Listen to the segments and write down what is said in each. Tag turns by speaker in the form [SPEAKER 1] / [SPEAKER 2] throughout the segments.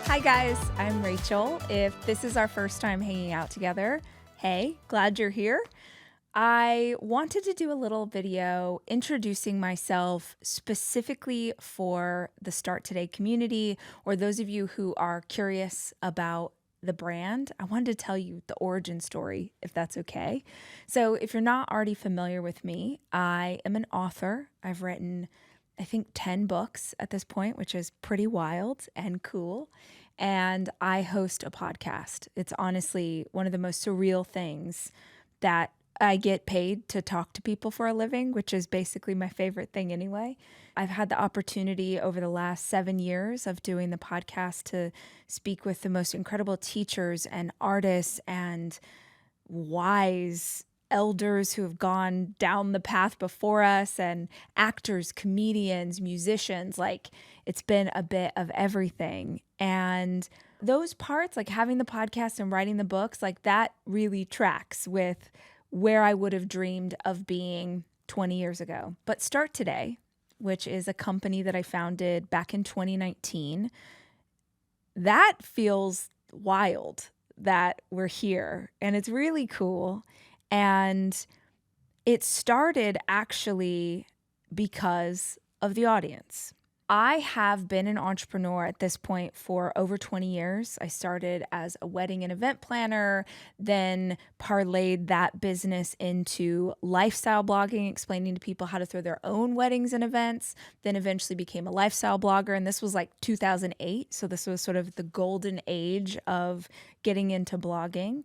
[SPEAKER 1] Hi guys, I'm Rachel. If this is our first time hanging out together, hey, glad you're here. I wanted to do a little video introducing myself specifically for the Start Today community, or those of you who are curious about the brand. I wanted to tell you the origin story, if that's okay. So if you're not already familiar with me, I am an author. I've written, I think, 10 books at this point, which is pretty wild and cool. And I host a podcast. It's honestly one of the most surreal things that I get paid to talk to people for a living, which is basically my favorite thing anyway. I've had the opportunity over the last 7 years of doing the podcast to speak with the most incredible teachers and artists and wise elders who have gone down the path before us, and actors, comedians, musicians. Like, it's been a bit of everything. And those parts, like having the podcast and writing the books, like that really tracks with where I would have dreamed of being 20 years ago. But Start Today, which is a company that I founded back in 2019, that feels wild that we're here, and it's really cool. And it started actually because of the audience. I have been an entrepreneur at this point for over 20 years. I started as a wedding and event planner, then parlayed that business into lifestyle blogging, explaining to people how to throw their own weddings and events, then eventually became a lifestyle blogger. And this was like 2008. So this was sort of the golden age of getting into blogging.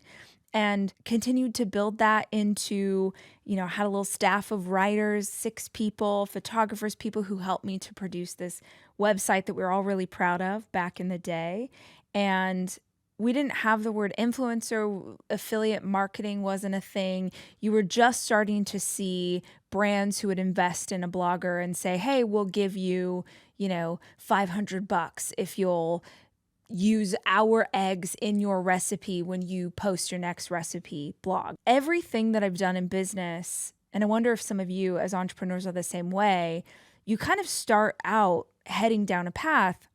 [SPEAKER 1] And continued to build that into, had a little staff of writers, 6 people, photographers, people who helped me to produce this website that we're all really proud of back in the day. And we didn't have the word influencer, affiliate marketing wasn't a thing. You were just starting to see brands who would invest in a blogger and say, hey, we'll give you, $500 if you'll use our eggs in your recipe when you post your next recipe blog. Everything that I've done in business, and I wonder if some of you as entrepreneurs are the same way, you kind of start out heading down a path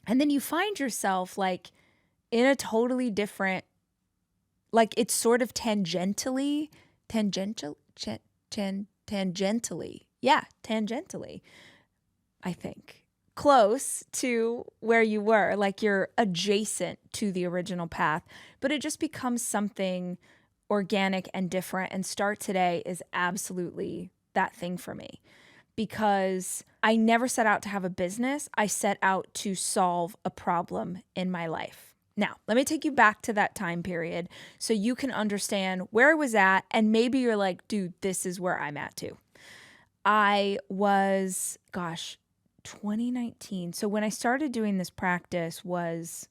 [SPEAKER 1] and then you find yourself like in a totally different, like it's sort of tangentially, I think. Close to where you were, like you're adjacent to the original path, but it just becomes something organic and different. And Start Today is absolutely that thing for me, because I never set out to have a business. I set out to solve a problem in my life. Now, let me take you back to that time period so you can understand where I was at, and maybe you're like, dude, this is where I'm at too. I was, 2019. So when I started doing this practice was,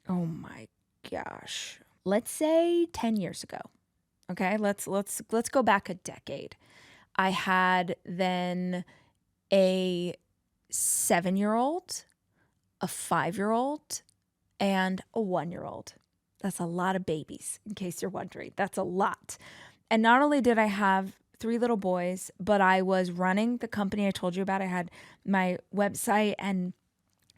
[SPEAKER 1] oh my gosh, let's say 10 years ago. Okay, let's go back a decade. I had then a 7-year-old, a 5-year-old, and a 1-year-old. That's a lot of babies, in case you're wondering. That's a lot. And not only did I have 3 little boys, but I was running the company I told you about. I had my website and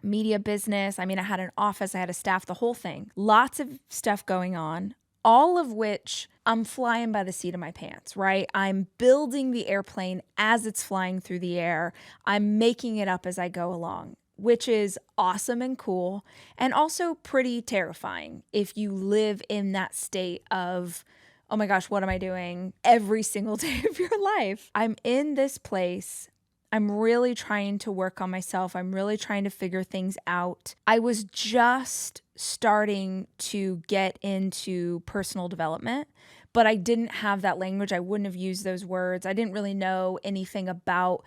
[SPEAKER 1] media business. I mean, I had an office, I had a staff, the whole thing. Lots of stuff going on, all of which I'm flying by the seat of my pants, right? I'm building the airplane as it's flying through the air. I'm making it up as I go along, which is awesome and cool, and also pretty terrifying if you live in that state of, oh my gosh, what am I doing every single day of your life? I'm in this place. I'm really trying to work on myself. I'm really trying to figure things out. I was just starting to get into personal development, but I didn't have that language. I wouldn't have used those words. I didn't really know anything about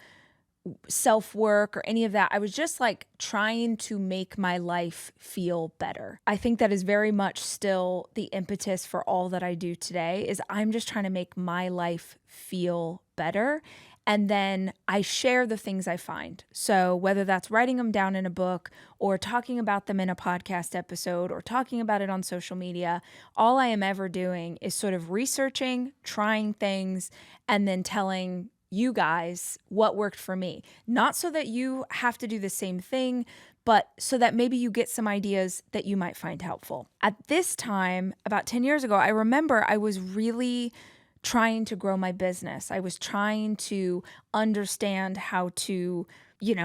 [SPEAKER 1] self-work or any of that. I was just like trying to make my life feel better. I think that is very much still the impetus for all that I do today, is I'm just trying to make my life feel better. And then I share the things I find. So whether that's writing them down in a book or talking about them in a podcast episode or talking about it on social media, all I am ever doing is sort of researching, trying things, and then telling you guys what worked for me. Not so that you have to do the same thing, but so that maybe you get some ideas that you might find helpful. At this time, about 10 years ago, I remember I was really trying to grow my business. I was trying to understand how to,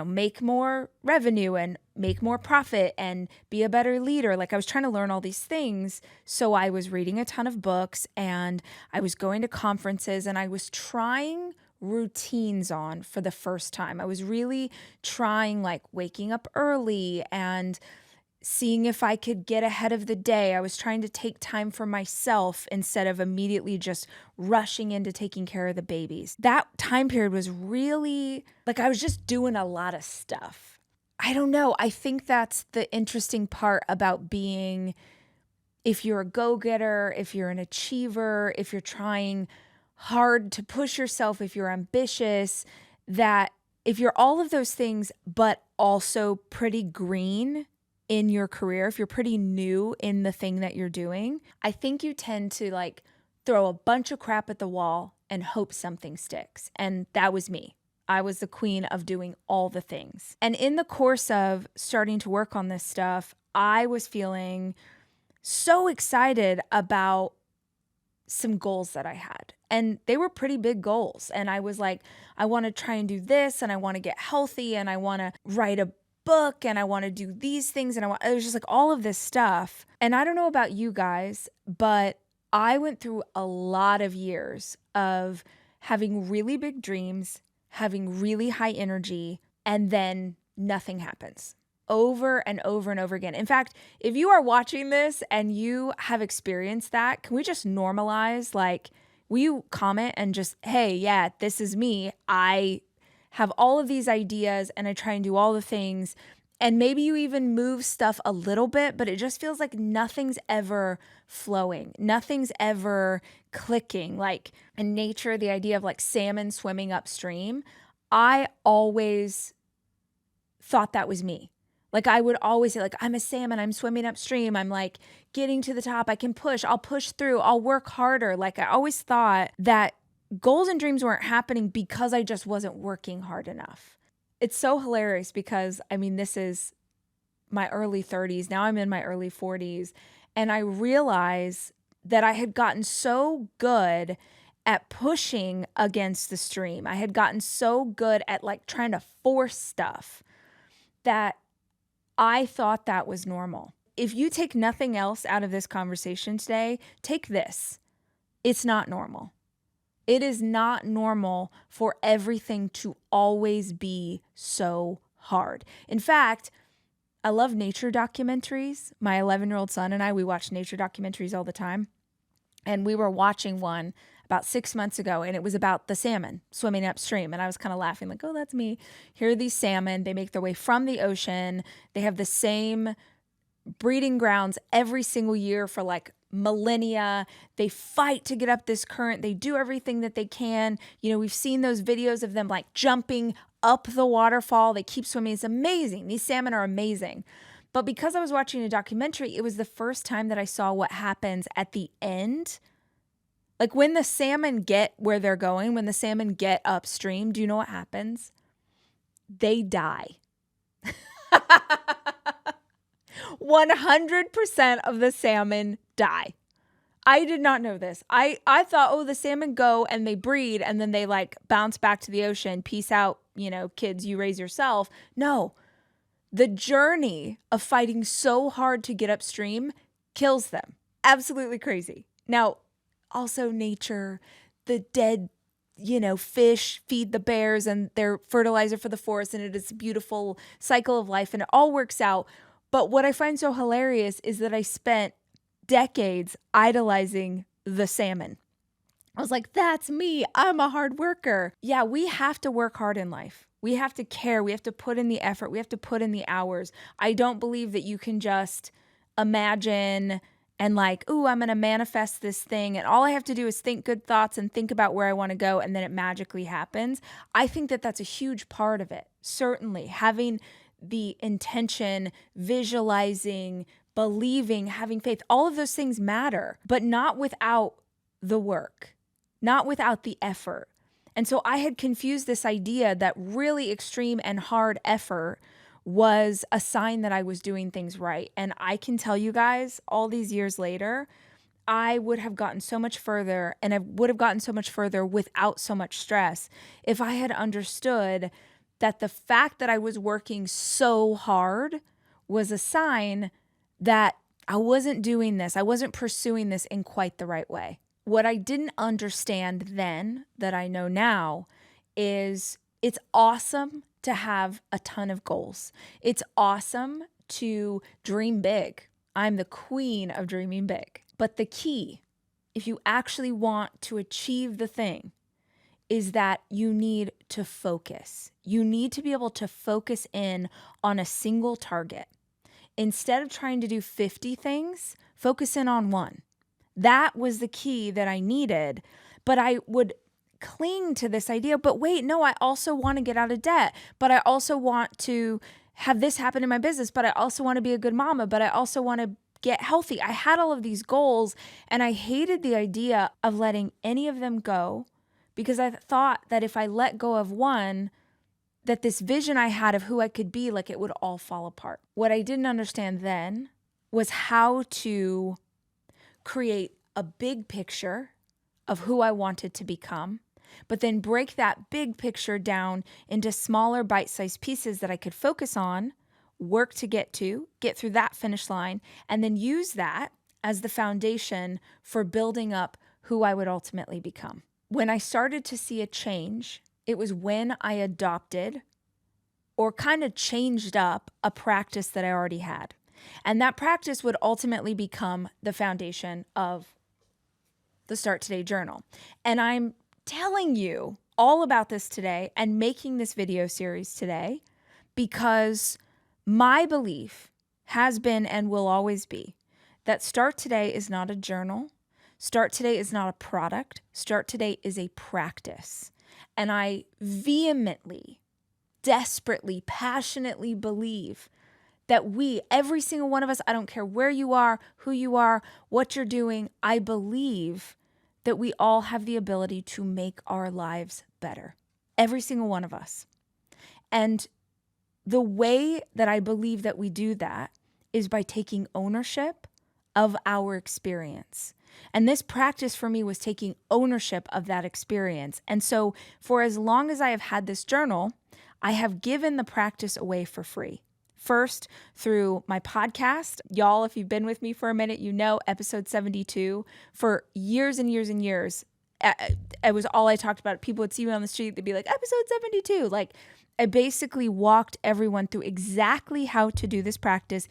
[SPEAKER 1] make more revenue and make more profit and be a better leader. Like I was trying to learn all these things. So I was reading a ton of books and I was going to conferences and I was trying routines on for the first time. I was really trying like waking up early and seeing if I could get ahead of the day. I was trying to take time for myself instead of immediately just rushing into taking care of the babies. That time period was really like I was just doing a lot of stuff. I don't know. I think that's the interesting part about being, if you're a go-getter, if you're an achiever, if you're trying hard to push yourself, if you're ambitious, that if you're all of those things, but also pretty green in your career, if you're pretty new in the thing that you're doing, I think you tend to like throw a bunch of crap at the wall and hope something sticks. And that was me. I was the queen of doing all the things. And in the course of starting to work on this stuff, I was feeling so excited about some goals that I had. And they were pretty big goals. And I was like, I want to try and do this, and I want to get healthy, and I want to write a book, and I want to do these things, and it was just like all of this stuff. And I don't know about you guys, but I went through a lot of years of having really big dreams, having really high energy, and then nothing happens over and over and over again. In fact, if you are watching this and you have experienced that, can we just normalize, like, will you comment and just, hey, yeah, this is me. I have all of these ideas and I try and do all the things. And maybe you even move stuff a little bit, but it just feels like nothing's ever flowing. Nothing's ever clicking. Like in nature, the idea of like salmon swimming upstream, I always thought that was me. Like I would always say like, I'm a salmon, I'm swimming upstream. I'm like getting to the top. I can push, I'll push through, I'll work harder. Like I always thought that goals and dreams weren't happening because I just wasn't working hard enough. It's so hilarious because, I mean, this is my early 30s. Now I'm in my early 40s. And I realize that I had gotten so good at pushing against the stream. I had gotten so good at like trying to force stuff that I thought that was normal. If you take nothing else out of this conversation today, take this. It's not normal. It is not normal for everything to always be so hard. In fact, I love nature documentaries. My 11-year-old son and I, we watch nature documentaries all the time. And we were watching one about 6 months ago, and it was about the salmon swimming upstream. And I was kind of laughing like, oh, that's me. Here are these salmon. They make their way from the ocean. They have the same breeding grounds every single year for like millennia. They fight to get up this current. They do everything that they can. You know, we've seen those videos of them like jumping up the waterfall. They keep swimming. It's amazing. These salmon are amazing. But because I was watching a documentary, it was the first time that I saw what happens at the end. Like when the salmon get where they're going, when the salmon get upstream, do you know what happens? They die. 100% of the salmon die. I did not know this. I thought, oh, the salmon go and they breed and then they like bounce back to the ocean. Peace out, kids, you raise yourself. No, the journey of fighting so hard to get upstream kills them. Absolutely crazy. Now, also nature, the dead, fish feed the bears and they're fertilizer for the forest, and it is a beautiful cycle of life and it all works out. But what I find so hilarious is that I spent decades idolizing the salmon. I was like, that's me. I'm a hard worker. Yeah, we have to work hard in life. We have to care. We have to put in the effort. We have to put in the hours. I don't believe that you can just imagine and like, ooh, I'm going to manifest this thing, and all I have to do is think good thoughts and think about where I want to go, and then it magically happens. I think that that's a huge part of it. Certainly, having the intention, visualizing, believing, having faith, all of those things matter, but not without the work, not without the effort. And so I had confused this idea that really extreme and hard effort was a sign that I was doing things right. And I can tell you guys, all these years later, I would have gotten so much further, and I would have gotten so much further without so much stress if I had understood that the fact that I was working so hard was a sign that I wasn't doing this. I wasn't pursuing this in quite the right way. What I didn't understand then that I know now is it's awesome to have a ton of goals. It's awesome to dream big. I'm the queen of dreaming big. But the key, if you actually want to achieve the thing, is that you need to focus. You need to be able to focus in on a single target. Instead of trying to do 50 things, focus in on one. That was the key that I needed, but I would cling to this idea, but wait, no, I also want to get out of debt, but I also want to have this happen in my business, but I also want to be a good mama, but I also want to get healthy. I had all of these goals, and I hated the idea of letting any of them go because I thought that if I let go of one, that this vision I had of who I could be, like it would all fall apart. What I didn't understand then was how to create a big picture of who I wanted to become, but then break that big picture down into smaller bite-sized pieces that I could focus on, work to get through that finish line, and then use that as the foundation for building up who I would ultimately become. When I started to see a change, it was when I adopted or kind of changed up a practice that I already had. And that practice would ultimately become the foundation of the Start Today journal. And I'm telling you all about this today and making this video series today because my belief has been and will always be that Start Today is not a journal. Start Today is not a product. Start Today is a practice. And I vehemently, desperately, passionately believe that every single one of us, I don't care where you are, who you are, what you're doing, I believe that we all have the ability to make our lives better. Every single one of us. And the way that I believe that we do that is by taking ownership of our experience. And this practice for me was taking ownership of that experience. And so for as long as I have had this journal, I have given the practice away for free. First, through my podcast. Y'all, if you've been with me for a minute, you know episode 72. For years and years and years, it was all I talked about. People would see me on the street, they'd be like, episode 72. Like, I basically walked everyone through exactly how to do this practice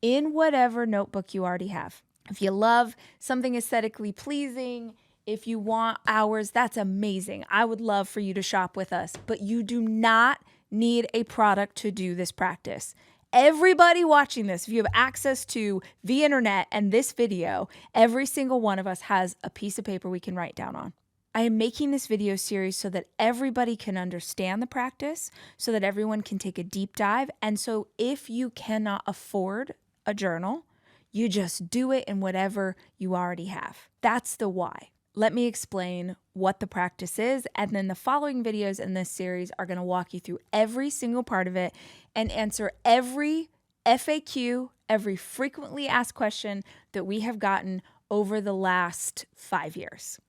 [SPEAKER 1] in whatever notebook you already have. If you love something aesthetically pleasing, if you want hours, that's amazing. I would love for you to shop with us, but you do not need a product to do this practice. Everybody watching this, if you have access to the internet and this video, every single one of us has a piece of paper we can write down on. I am making this video series so that everybody can understand the practice, so that everyone can take a deep dive. And so if you cannot afford a journal, you just do it in whatever you already have. That's the why. Let me explain what the practice is, and then the following videos in this series are going to walk you through every single part of it and answer every FAQ, every frequently asked question that we have gotten over the last 5 years.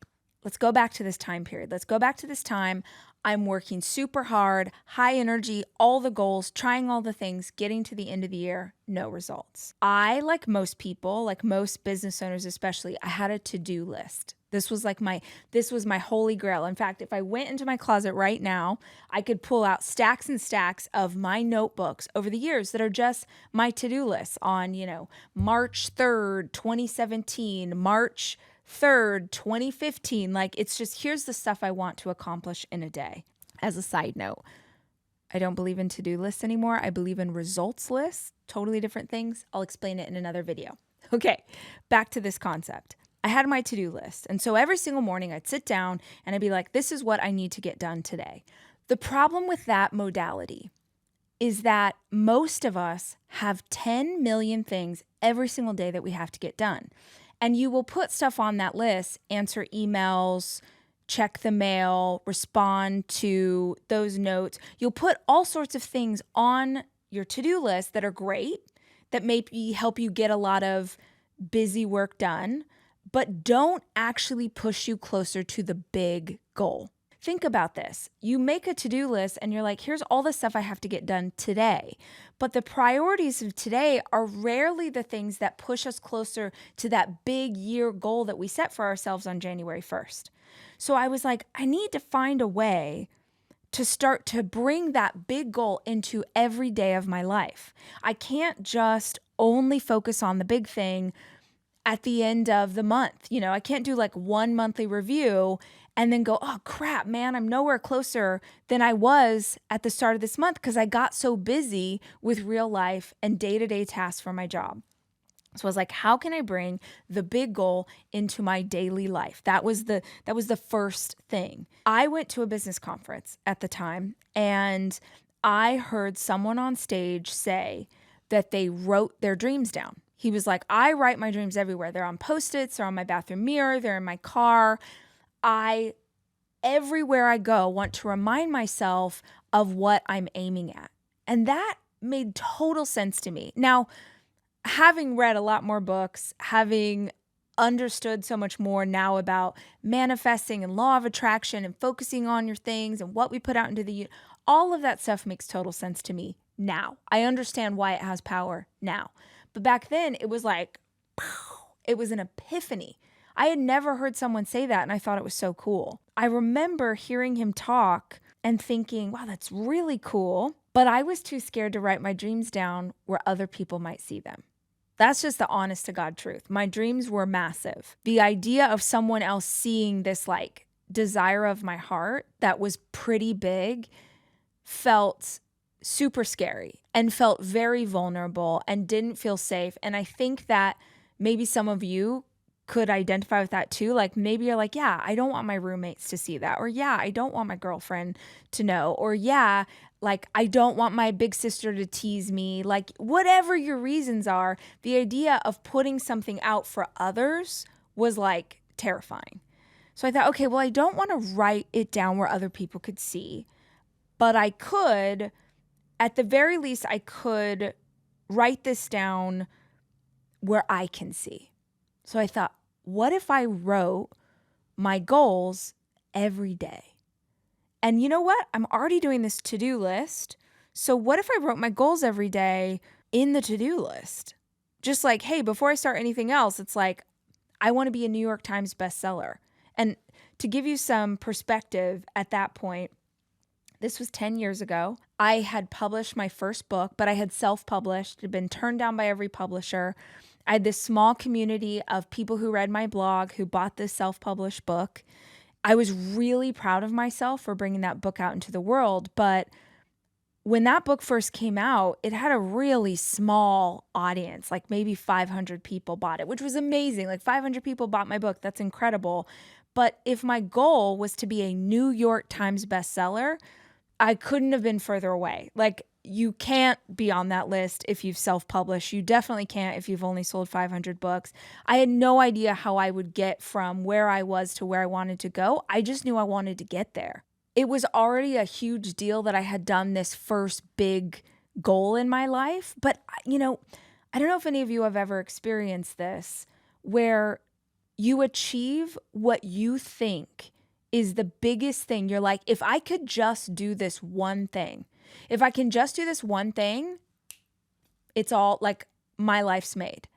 [SPEAKER 1] Let's go back to this time period. Let's go back to this time. I'm working super hard, high energy, all the goals, trying all the things, getting to the end of the year, no results. I, like most people, like most business owners especially, I had a to-do list. This was my holy grail. In fact, if I went into my closet right now, I could pull out stacks and stacks of my notebooks over the years that are just my to-do lists on, March 3rd, 2017, March 3rd, 2015. Like, it's just, here's the stuff I want to accomplish in a day. As a side note, I don't believe in to-do lists anymore. I believe in results lists, totally different things. I'll explain it in another video. Okay, back to this concept. I had my to-do list. And so every single morning I'd sit down and I'd be like, this is what I need to get done today. The problem with that modality is that most of us have 10 million things every single day that we have to get done. And you will put stuff on that list, answer emails, check the mail, respond to those notes. You'll put all sorts of things on your to-do list that are great, that maybe help you get a lot of busy work done, but don't actually push you closer to the big goal. Think about this. You make a to-do list and you're like, here's all the stuff I have to get done today. But the priorities of today are rarely the things that push us closer to that big year goal that we set for ourselves on January 1st. So I was like, I need to find a way to start to bring that big goal into every day of my life. I can't just only focus on the big thing at the end of the month. I can't do like one monthly review and then go, oh crap, man, I'm nowhere closer than I was at the start of this month because I got so busy with real life and day-to-day tasks for my job. So I was like, how can I bring the big goal into my daily life? That was the first thing. I went to a business conference at the time, and I heard someone on stage say that they wrote their dreams down. He was like, I write my dreams everywhere. They're on Post-its, they're on my bathroom mirror, they're in my car. Everywhere I go, want to remind myself of what I'm aiming at. And that made total sense to me. Now, having read a lot more books, having understood so much more now about manifesting and law of attraction and focusing on your things and what we put out into the universe, all of that stuff makes total sense to me now. I understand why it has power now. But back then, it was like, it was an epiphany. I had never heard someone say that, and I thought it was so cool. I remember hearing him talk and thinking, wow, that's really cool. But I was too scared to write my dreams down where other people might see them. That's just the honest to God truth. My dreams were massive. The idea of someone else seeing this like desire of my heart that was pretty big felt super scary and felt very vulnerable and didn't feel safe. And I think that maybe some of you could identify with that too. Like maybe you're like, yeah, I don't want my roommates to see that. Or yeah, I don't want my girlfriend to know. Or yeah, like I don't want my big sister to tease me. Like whatever your reasons are, the idea of putting something out for others was like terrifying. So I thought, okay, well, I don't want to write it down where other people could see, but I could, at the very least, I could write this down where I can see. So I thought, what if I wrote my goals every day? And you know what? I'm already doing this to-do list. So what if I wrote my goals every day in the to-do list? Just like, hey, before I start anything else, it's like, I want to be a New York Times bestseller. And to give you some perspective at that point, this was 10 years ago. I had published my first book, but I had self-published. It had been turned down by every publisher. I had this small community of people who read my blog, who bought this self-published book. I was really proud of myself for bringing that book out into the world. But when that book first came out, it had a really small audience, like maybe 500 people bought it, which was amazing. Like 500 people bought my book. That's incredible. But if my goal was to be a New York Times bestseller, I couldn't have been further away. Like, you can't be on that list if you've self-published. You definitely can't if you've only sold 500 books. I had no idea how I would get from where I was to where I wanted to go. I just knew I wanted to get there. It was already a huge deal that I had done this first big goal in my life. But, I don't know if any of you have ever experienced this, where you achieve what you think is the biggest thing. You're like, if I could just do this one thing, if I can just do this one thing, it's all like my life's made.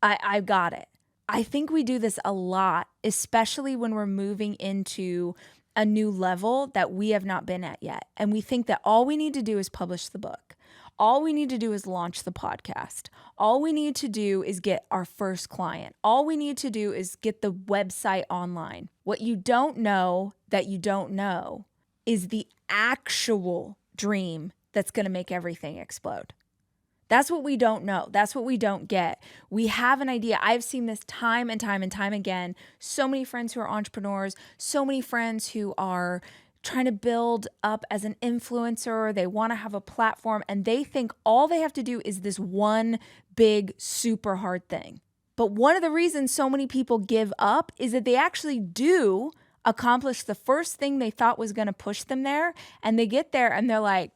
[SPEAKER 1] I've got it. I think we do this a lot, especially when we're moving into a new level that we have not been at yet. And we think that all we need to do is publish the book. All we need to do is launch the podcast. All we need to do is get our first client. All we need to do is get the website online. What you don't know that you don't know is the actual dream that's going to make everything explode. That's what we don't know. That's what we don't get. We have an idea. I've seen this time and time and time again. So many friends who are entrepreneurs, so many friends who are trying to build up as an influencer. They want to have a platform, and they think all they have to do is this one big, super hard thing. But one of the reasons so many people give up is that they actually do accomplish the first thing they thought was going to push them there, and they get there and they're like,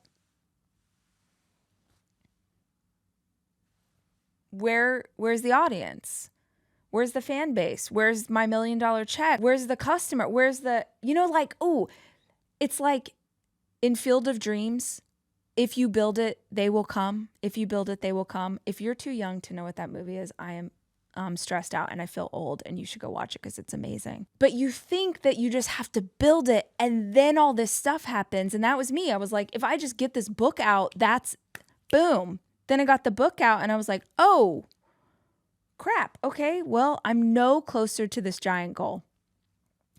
[SPEAKER 1] where's the audience? Where's the fan base? Where's my $1 million check? Where's the customer? Where's the, it's like in Field of Dreams, if you build it, they will come. If you build it, they will come. If you're too young to know what that movie is, I am stressed out and I feel old, and you should go watch it because it's amazing. But you think that you just have to build it and then all this stuff happens. And that was me. I was like, if I just get this book out, that's boom. Then I got the book out and I was like, oh, crap. Okay, well, I'm no closer to this giant goal.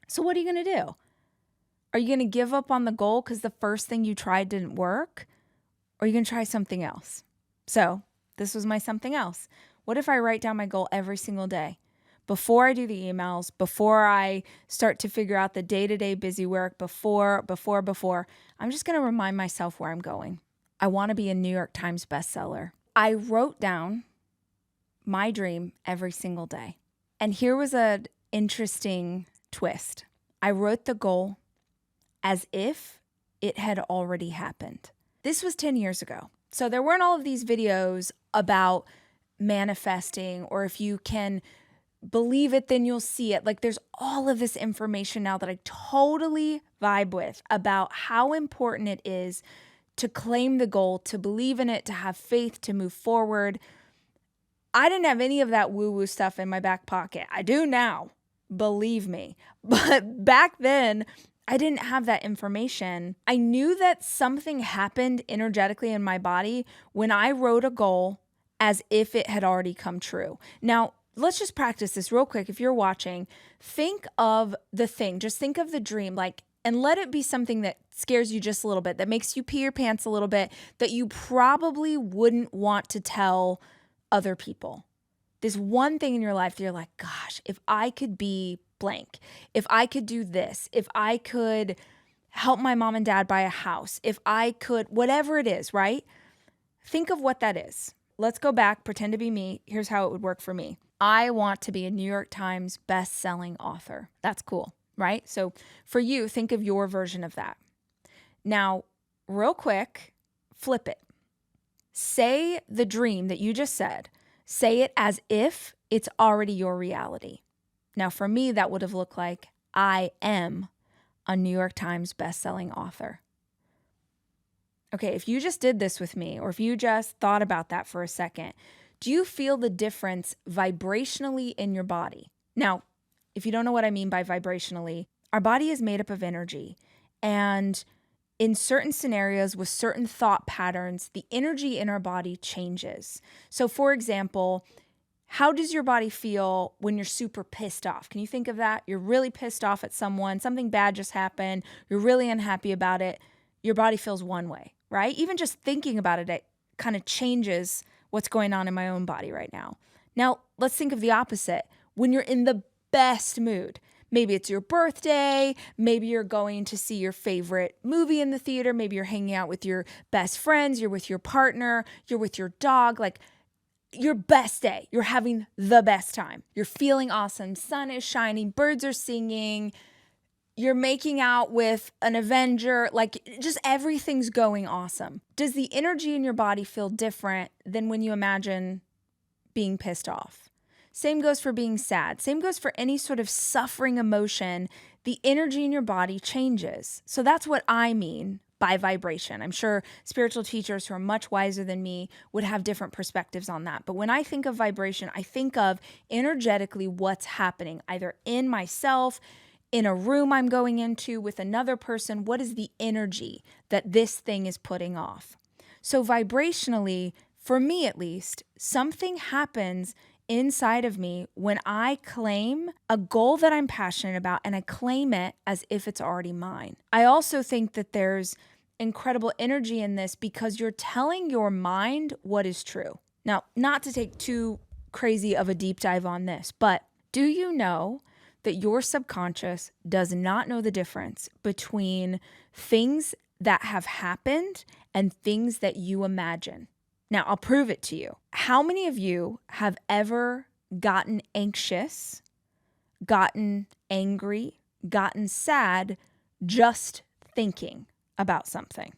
[SPEAKER 1] So what are you going to do? Are you going to give up on the goal because the first thing you tried didn't work? Or are you going to try something else? So this was my something else. What if I write down my goal every single day? Before I do the emails, before I start to figure out the day-to-day busy work, before, I'm just going to remind myself where I'm going. I want to be a New York Times bestseller. I wrote down my dream every single day. And here was an interesting twist. I wrote the goal as if it had already happened. This was 10 years ago. So there weren't all of these videos about manifesting, or if you can believe it, then you'll see it. Like, there's all of this information now that I totally vibe with about how important it is to claim the goal, to believe in it, to have faith, to move forward. I didn't have any of that woo-woo stuff in my back pocket. I do now, believe me. But back then, I didn't have that information. I knew that something happened energetically in my body when I wrote a goal as if it had already come true. Now, let's just practice this real quick. If you're watching, think of the thing. Just think of the dream, and let it be something that scares you just a little bit, that makes you pee your pants a little bit, that you probably wouldn't want to tell other people. This one thing in your life that you're like, gosh, if I could be blank, if I could do this, if I could help my mom and dad buy a house, if I could, whatever it is, right? Think of what that is. Let's go back, pretend to be me. Here's how it would work for me. I want to be a New York Times best-selling author. That's cool, right? So for you, think of your version of that. Now, real quick, flip it. Say the dream that you just said. Say it as if it's already your reality. Now, for me, that would have looked like I am a New York Times best-selling author. Okay, if you just did this with me, or if you just thought about that for a second, do you feel the difference vibrationally in your body? Now, if you don't know what I mean by vibrationally, our body is made up of energy. And in certain scenarios with certain thought patterns, the energy in our body changes. So for example, how does your body feel when you're super pissed off? Can you think of that? You're really pissed off at someone, something bad just happened, you're really unhappy about it. Your body feels one way, right? Even just thinking about it, it kind of changes what's going on in my own body right now. Now, let's think of the opposite. When you're in the best mood, maybe it's your birthday, maybe you're going to see your favorite movie in the theater, maybe you're hanging out with your best friends, you're with your partner, you're with your dog, like your best day. You're having the best time. You're feeling awesome. Sun is shining, birds are singing, you're making out with an Avenger, like just everything's going awesome. Does the energy in your body feel different than when you imagine being pissed off? Same goes for being sad. Same goes for any sort of suffering emotion. The energy in your body changes. So that's what I mean by vibration. I'm sure spiritual teachers who are much wiser than me would have different perspectives on that. But when I think of vibration, I think of energetically what's happening either in myself, in a room I'm going into with another person. What is the energy that this thing is putting off? So vibrationally, for me at least, something happens inside of me when I claim a goal that I'm passionate about and I claim it as if it's already mine. I also think that there's incredible energy in this because you're telling your mind what is true. Now, not to take too crazy of a deep dive on this, but do you know that your subconscious does not know the difference between things that have happened and things that you imagine? Now, I'll prove it to you. How many of you have ever gotten anxious, gotten angry, gotten sad just thinking about something?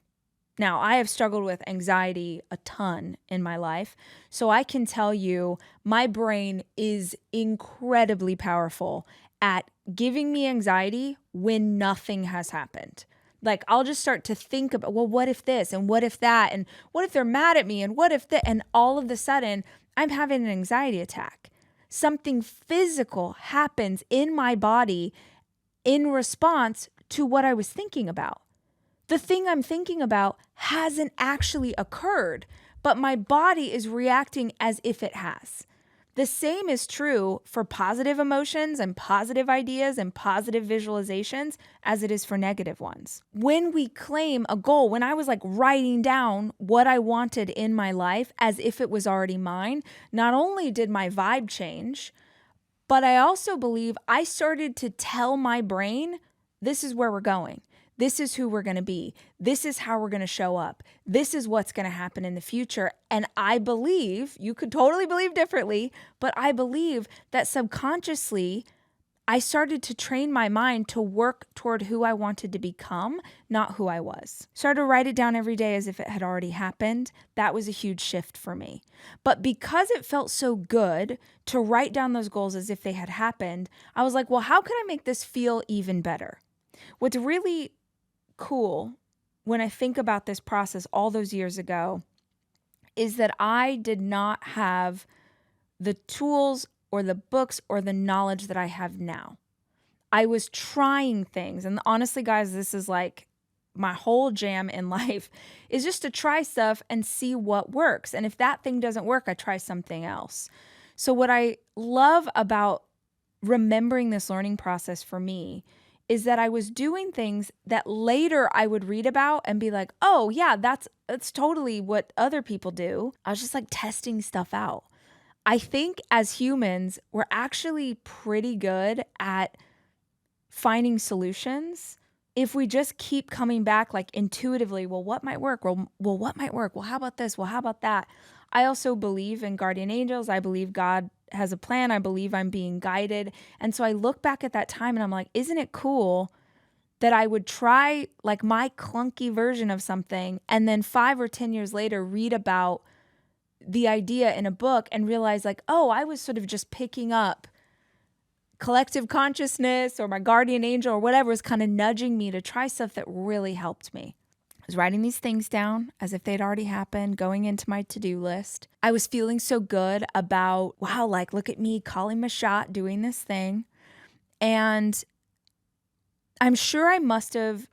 [SPEAKER 1] Now, I have struggled with anxiety a ton in my life, so I can tell you my brain is incredibly powerful at giving me anxiety when nothing has happened. Like, I'll just start to think about, well, what if this and what if that and what if they're mad at me and what if that, and all of a sudden I'm having an anxiety attack. Something physical happens in my body in response to what I was thinking about. The thing I'm thinking about hasn't actually occurred, but my body is reacting as if it has. The same is true for positive emotions and positive ideas and positive visualizations as it is for negative ones. When we claim a goal, when I was like writing down what I wanted in my life as if it was already mine, not only did my vibe change, but I also believe I started to tell my brain, this is where we're going. This is who we're going to be. This is how we're going to show up. This is what's going to happen in the future. And I believe, you could totally believe differently, but I believe that subconsciously, I started to train my mind to work toward who I wanted to become, not who I was. Started to write it down every day as if it had already happened. That was a huge shift for me. But because it felt so good to write down those goals as if they had happened, I was like, well, how can I make this feel even better? What's really cool when I think about this process all those years ago is that I did not have the tools or the books or the knowledge that I have now. I was trying things. And honestly, guys, this is like my whole jam in life is just to try stuff and see what works. And if that thing doesn't work, I try something else. So what I love about remembering this learning process for me is that I was doing things that later I would read about and be like, oh yeah, that's totally what other people do. I was just like testing stuff out. I think as humans, we're actually pretty good at finding solutions if we just keep coming back like intuitively, well, what might work? Well, what might work? Well, how about this? Well, how about that? I also believe in guardian angels. I believe God has a plan. I believe I'm being guided. And so I look back at that time and I'm like, isn't it cool that I would try like my clunky version of something and then 5 or 10 years later read about the idea in a book and realize like, oh, I was sort of just picking up collective consciousness or my guardian angel or whatever was kind of nudging me to try stuff that really helped me. I was writing these things down as if they'd already happened, going into my to-do list. I was feeling so good about, wow, like, look at me calling my shot, doing this thing. And I'm sure I must have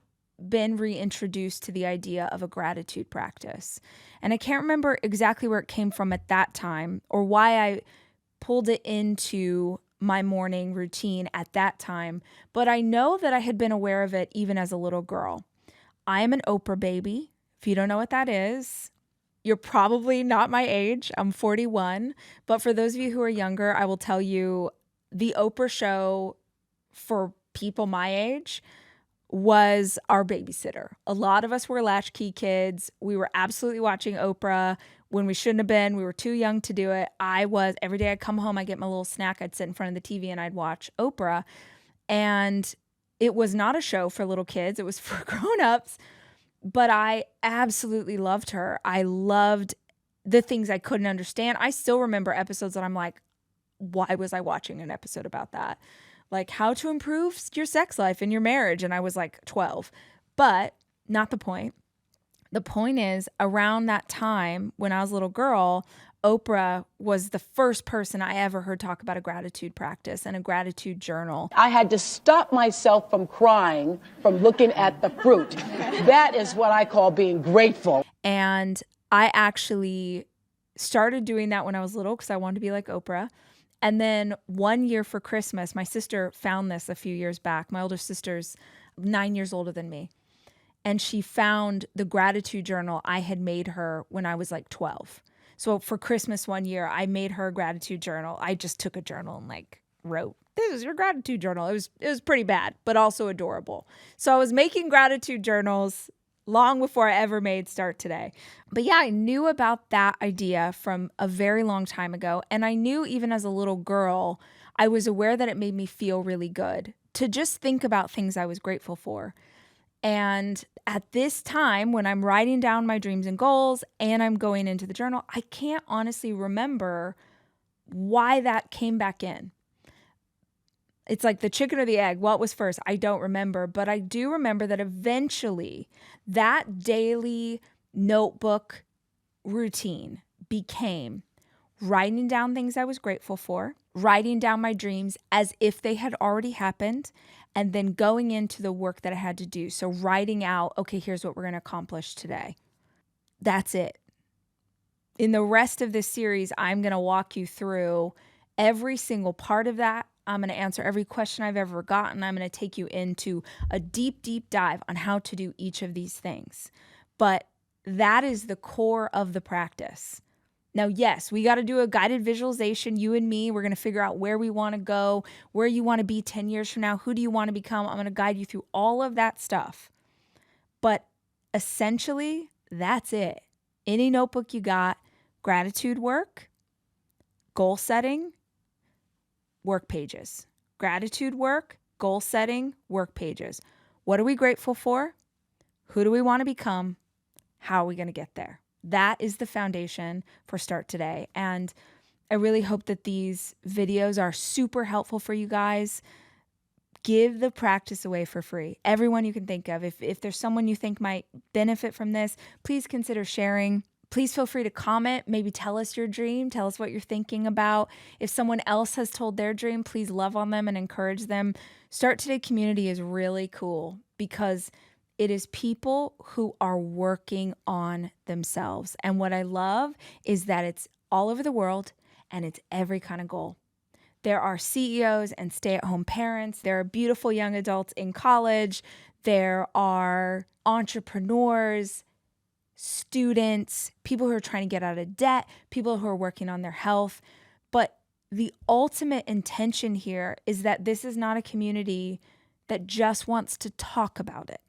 [SPEAKER 1] been reintroduced to the idea of a gratitude practice. And I can't remember exactly where it came from at that time or why I pulled it into my morning routine at that time, but I know that I had been aware of it even as a little girl. I am an Oprah baby. If you don't know what that is, you're probably not my age. I'm 41. But for those of you who are younger, I will tell you the Oprah show for people my age was our babysitter. A lot of us were latchkey kids. We were absolutely watching Oprah when we shouldn't have been. We were too young to do it. Every day I'd come home, I'd get my little snack, I'd sit in front of the TV and I'd watch Oprah. And it was not a show for little kids. It was for grown-ups. But I absolutely loved her. I loved the things I couldn't understand. I still remember episodes that I'm like, why was I watching an episode about that? Like how to improve your sex life and your marriage. And I was like 12, but not the point. The point is around that time when I was a little girl, Oprah was the first person I ever heard talk about a gratitude practice and a gratitude journal.
[SPEAKER 2] I had to stop myself from crying from looking at the fruit. That is what I call being grateful.
[SPEAKER 1] And I actually started doing that when I was little because I wanted to be like Oprah. And then one year for Christmas, my sister found this a few years back. My older sister's 9 years older than me. And she found the gratitude journal I had made her when I was like 12. So for Christmas one year, I made her a gratitude journal. I just took a journal and like wrote, this is your gratitude journal. It was pretty bad, but also adorable. So I was making gratitude journals long before I ever made Start Today. But yeah, I knew about that idea from a very long time ago. And I knew even as a little girl, I was aware that it made me feel really good to just think about things I was grateful for. And at this time, when I'm writing down my dreams and goals and I'm going into the journal, I can't honestly remember why that came back in. It's like the chicken or the egg. What was first? I don't remember, but I do remember that eventually that daily notebook routine became writing down things I was grateful for, writing down my dreams as if they had already happened, and then going into the work that I had to do. So writing out, okay, here's what we're going to accomplish today. That's it. In the rest of this series, I'm going to walk you through every single part of that. I'm going to answer every question I've ever gotten. I'm going to take you into a deep, deep dive on how to do each of these things. But that is the core of the practice. Now, yes, we got to do a guided visualization, you and me. We're going to figure out where we want to go, where you want to be 10 years from now. Who do you want to become? I'm going to guide you through all of that stuff. But essentially, that's it. Any notebook you got, gratitude work, goal setting, work pages. Gratitude work, goal setting, work pages. What are we grateful for? Who do we want to become? How are we going to get there? That is the foundation for Start Today. And I really hope that these videos are super helpful for you guys. Give the practice away for free. Everyone you can think of. If there's someone you think might benefit from this, please consider sharing. Please feel free to comment. Maybe tell us your dream. Tell us what you're thinking about. If someone else has told their dream, please love on them and encourage them. Start Today community is really cool because it is people who are working on themselves. And what I love is that it's all over the world and it's every kind of goal. There are CEOs and stay-at-home parents. There are beautiful young adults in college. There are entrepreneurs, students, people who are trying to get out of debt, people who are working on their health. But the ultimate intention here is that this is not a community that just wants to talk about it.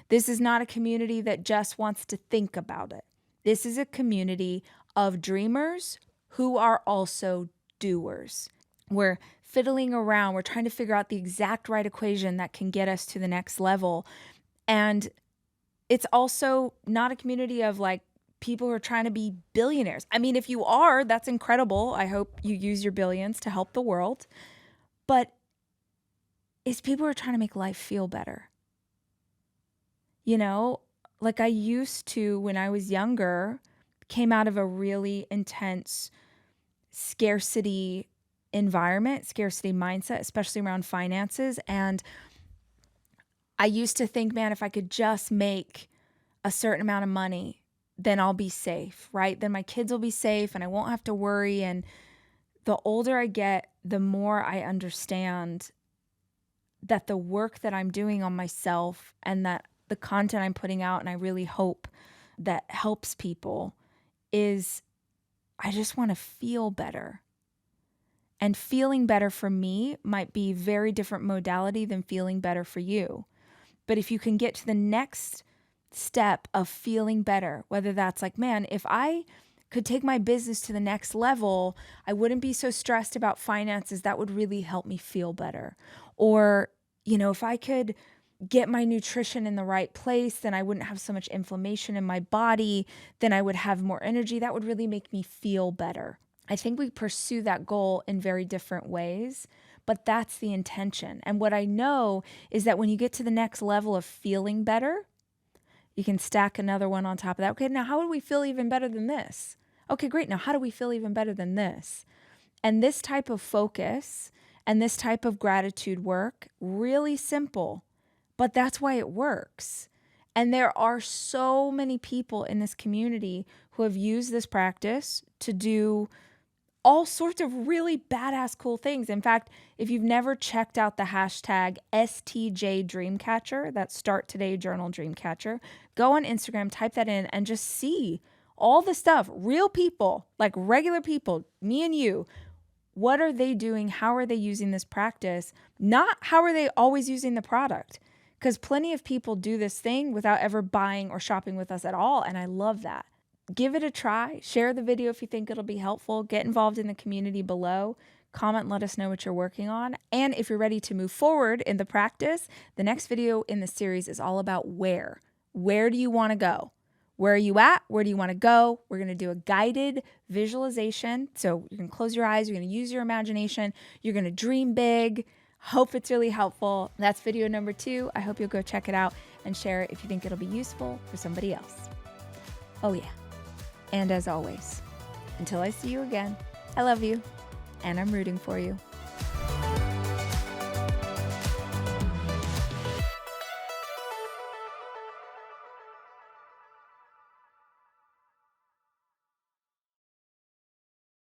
[SPEAKER 1] This is not a community that just wants to think about it. This is a community of dreamers who are also doers. We're fiddling around. We're trying to figure out the exact right equation that can get us to the next level. And it's also not a community of like people who are trying to be billionaires. I mean, if you are, that's incredible. I hope you use your billions to help the world. But it's people who are trying to make life feel better. You know, like I used to when I was younger, came out of a really intense scarcity environment, scarcity mindset, especially around finances. And I used to think, man, if I could just make a certain amount of money, then I'll be safe, right? Then my kids will be safe and I won't have to worry. And the older I get, the more I understand that the work that I'm doing on myself and that the content I'm putting out, and I really hope that helps people, is I just want to feel better. And feeling better for me might be a very different modality than feeling better for you. But if you can get to the next step of feeling better, whether that's like, man, if I could take my business to the next level, I wouldn't be so stressed about finances. That would really help me feel better. Or, you know, if I could get my nutrition in the right place, then I wouldn't have so much inflammation in my body, then I would have more energy. That would really make me feel better. I think we pursue that goal in very different ways, but that's the intention. And what I know is that when you get to the next level of feeling better, you can stack another one on top of that. Okay, now how would we feel even better than this? Okay, great. Now how do we feel even better than this? And this type of focus and this type of gratitude work, really simple, but that's why it works. And there are so many people in this community who have used this practice to do all sorts of really badass cool things. In fact, if you've never checked out the hashtag STJDreamcatcher, that's Start Today Journal Dreamcatcher, go on Instagram, type that in, and just see all the stuff. Real people, like regular people, me and you. What are they doing? How are they using this practice? Not how are they always using the product? Because plenty of people do this thing without ever buying or shopping with us at all. And I love that. Give it a try. Share the video if you think it'll be helpful. Get involved in the community below. Comment, let us know what you're working on. And if you're ready to move forward in the practice, the next video in the series is all about where. Where do you want to go? Where are you at? Where do you want to go? We're going to do a guided visualization. So you can close your eyes. You're going to use your imagination. You're going to dream big. Hope it's really helpful. That's video number 2. I hope you'll go check it out and share it if you think it'll be useful for somebody else. Oh yeah. And as always, until I see you again, I love you and I'm rooting for you.